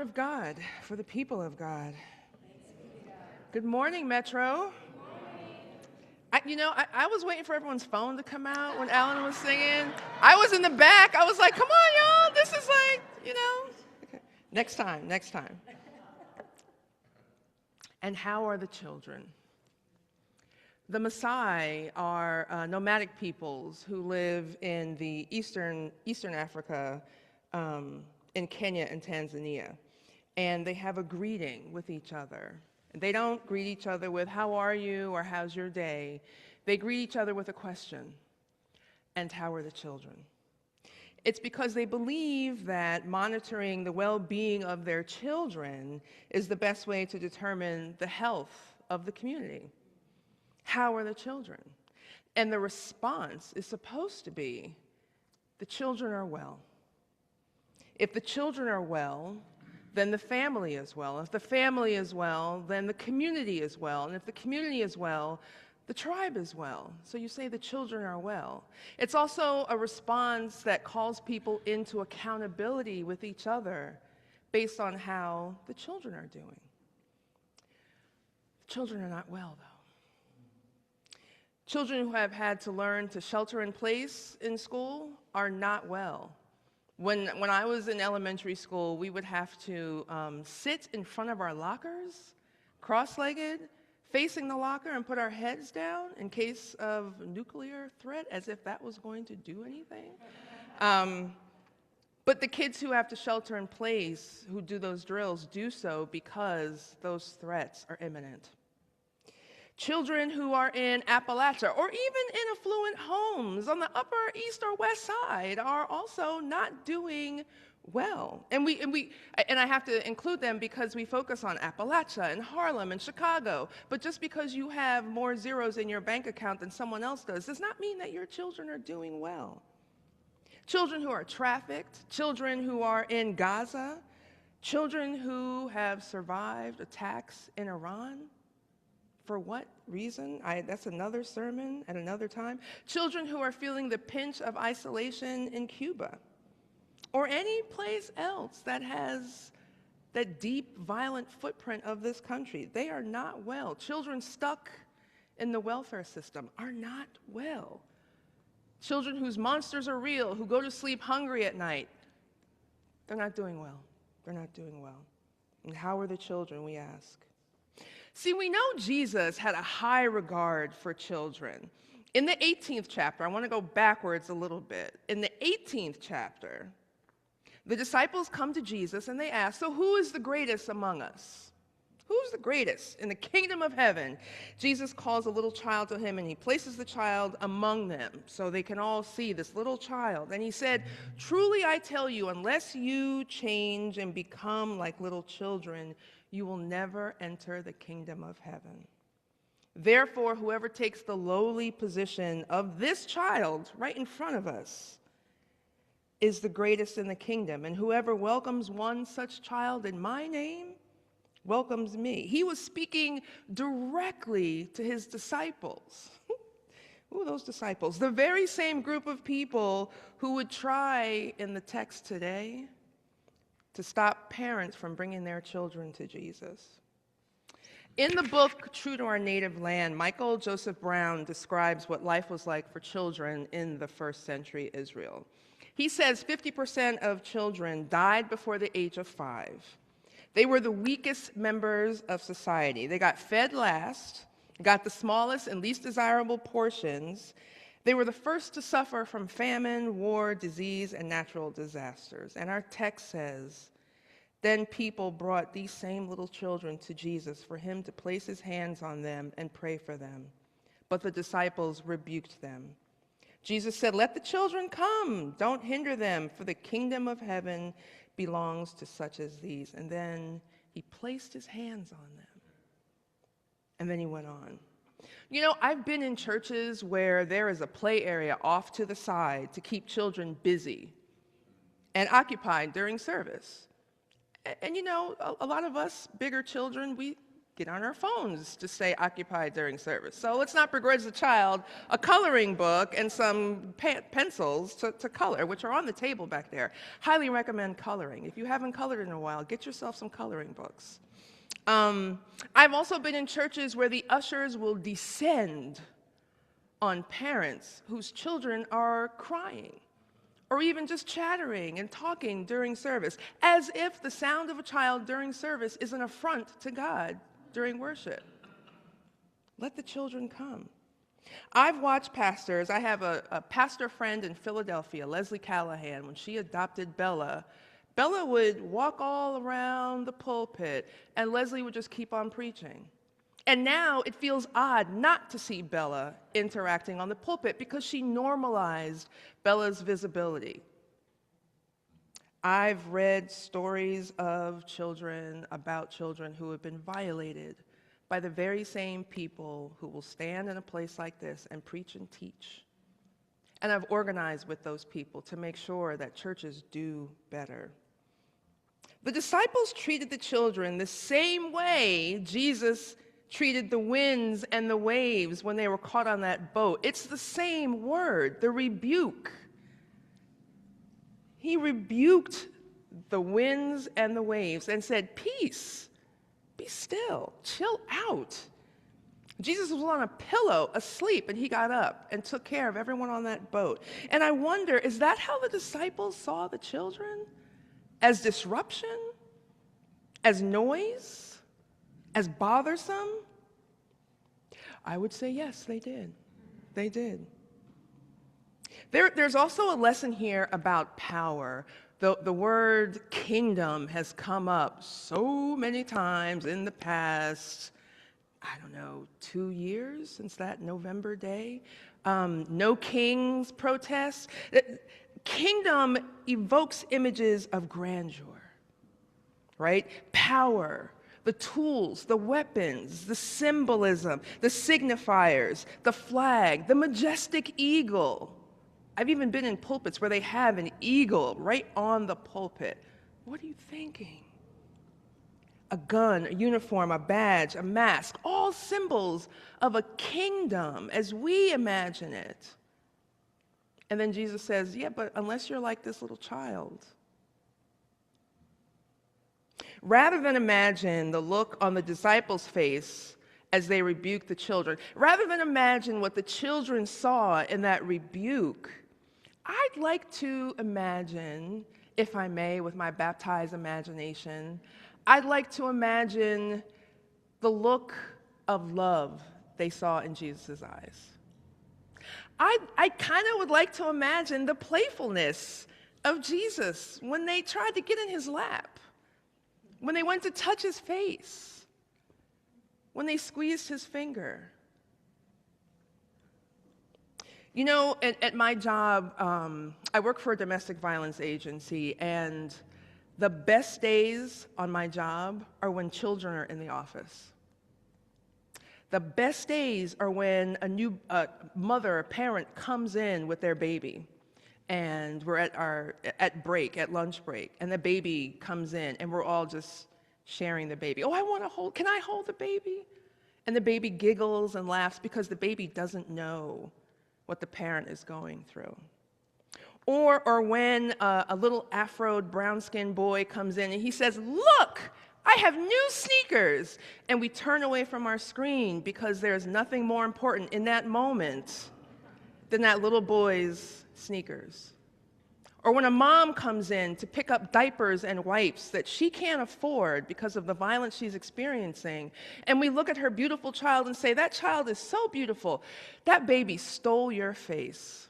of God for the people of God. Good morning, Metro. I was waiting for everyone's phone to come out when Alan was singing. I was in the back. I was like, come on, y'all. This is Okay. Next time. And how are the children? The Maasai are nomadic peoples who live in the Eastern Africa, in Kenya and Tanzania. And they have a greeting with each other. They don't greet each other with, how are you, or how's your day? They greet each other with a question, and how are the children? It's because they believe that monitoring the well-being of their children is the best way to determine the health of the community. How are the children? And the response is supposed to be, the children are well. If the children are well, then the family is well. If the family is well, then the community is well. And if the community is well, the tribe is well. So you say the children are well. It's also a response that calls people into accountability with each other based on how the children are doing. The children are not well, though. Children who have had to learn to shelter in place in school are not well. When I was in elementary school, we would have to sit in front of our lockers, cross-legged, facing the locker, and put our heads down in case of nuclear threat, as if that was going to do anything. But the kids who have to shelter in place, who do those drills, do so because those threats are imminent. Children who are in Appalachia, or even in affluent homes on the Upper East or West Side, are also not doing well. And I have to include them because we focus on Appalachia and Harlem and Chicago. But just because you have more zeros in your bank account than someone else does not mean that your children are doing well. Children who are trafficked, children who are in Gaza, children who have survived attacks in Iran. For what reason? That's another sermon at another time. Children who are feeling the pinch of isolation in Cuba, or any place else that has that deep, violent footprint of this country. They are not well. Children stuck in the welfare system are not well. Children whose monsters are real, who go to sleep hungry at night, they're not doing well. They're not doing well. And how are the children, we ask? See, we know Jesus had a high regard for children. In the 18th chapter, I want to go backwards a little bit. In the 18th chapter, the disciples come to Jesus and they ask, so who is the greatest among us? Who's the greatest in the kingdom of heaven? Jesus calls a little child to him and he places the child among them so they can all see this little child. And he said, truly I tell you, unless you change and become like little children, you will never enter the kingdom of heaven. Therefore, whoever takes the lowly position of this child right in front of us is the greatest in the kingdom. And whoever welcomes one such child in my name welcomes me. He was speaking directly to his disciples. Who are those disciples? The very same group of people who would try in the text today to stop parents from bringing their children to Jesus. In the book, True to Our Native Land, Michael Joseph Brown describes what life was like for children in the first century Israel. He says 50% of children died before the age of 5. They were the weakest members of society. They got fed last, got the smallest and least desirable portions. They were the first to suffer from famine, war, disease, and natural disasters. And our text says, then people brought these same little children to Jesus for him to place his hands on them and pray for them. But the disciples rebuked them. Jesus said, let the children come. Don't hinder them, for the kingdom of heaven belongs to such as these. And then he placed his hands on them. And then he went on. You know, I've been in churches where there is a play area off to the side to keep children busy and occupied during service. And you know, a lot of us bigger children, we get on our phones to stay occupied during service. So let's not begrudge the child a coloring book and some pencils to color, which are on the table back there. Highly recommend coloring. If you haven't colored in a while, get yourself some coloring books. I've also been in churches where the ushers will descend on parents whose children are crying, or even just chattering and talking during service, as if the sound of a child during service is an affront to God during worship. Let the children come. I've watched pastors. I have a pastor friend in Philadelphia, Leslie Callahan. When she adopted Bella would walk all around the pulpit, and Leslie would just keep on preaching. And now it feels odd not to see Bella interacting on the pulpit because she normalized Bella's visibility. I've read stories of children, about children who have been violated by the very same people who will stand in a place like this and preach and teach. And I've organized with those people to make sure that churches do better. The disciples treated the children the same way Jesus treated the winds and the waves when they were caught on that boat. It's the same word, the rebuke. He rebuked the winds and the waves and said, "Peace, be still, chill out." Jesus was on a pillow, asleep, and he got up and took care of everyone on that boat. And I wonder, is that how the disciples saw the children? As disruption? As noise? As bothersome? I would say yes, they did. They did. There's also a lesson here about power. The word kingdom has come up so many times in the past, 2 years since that November day. No Kings protests. Kingdom evokes images of grandeur, right? Power. The tools, the weapons, the symbolism, the signifiers, the flag, the majestic eagle. I've even been in pulpits where they have an eagle right on the pulpit. What are you thinking? A gun, a uniform, a badge, a mask, all symbols of a kingdom as we imagine it. And then Jesus says, yeah, but unless you're like this little child. Rather than imagine the look on the disciples' face as they rebuked the children, rather than imagine what the children saw in that rebuke, I'd like to imagine, if I may, with my baptized imagination, I'd like to imagine the look of love they saw in Jesus' eyes. I kind of would like to imagine the playfulness of Jesus when they tried to get in his lap, when they went to touch his face, when they squeezed his finger. You know, at my job, I work for a domestic violence agency, and the best days on my job are when children are in the office. The best days are when a new mother, a parent, comes in with their baby, and we're at lunch break, and the baby comes in, and we're all just sharing the baby. Oh, can I hold the baby? And the baby giggles and laughs because the baby doesn't know what the parent is going through. Or when a little afroed, brown-skinned boy comes in and he says, "Look, I have new sneakers." And we turn away from our screen because there's nothing more important in that moment than that little boy's sneakers. Or when a mom comes in to pick up diapers and wipes that she can't afford because of the violence she's experiencing, and we look at her beautiful child and say, "That child is so beautiful. That baby stole your face,"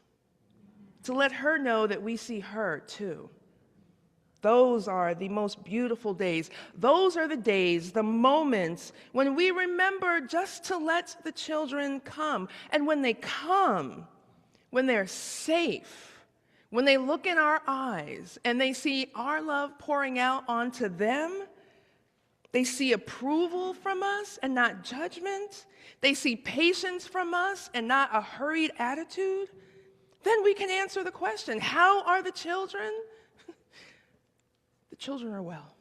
to let her know that we see her too. Those are the most beautiful days. Those are the days, the moments when we remember just to let the children come. And when they come, when they're safe, when they look in our eyes and they see our love pouring out onto them, they see approval from us and not judgment, they see patience from us and not a hurried attitude, then we can answer the question, how are the children? The children are well.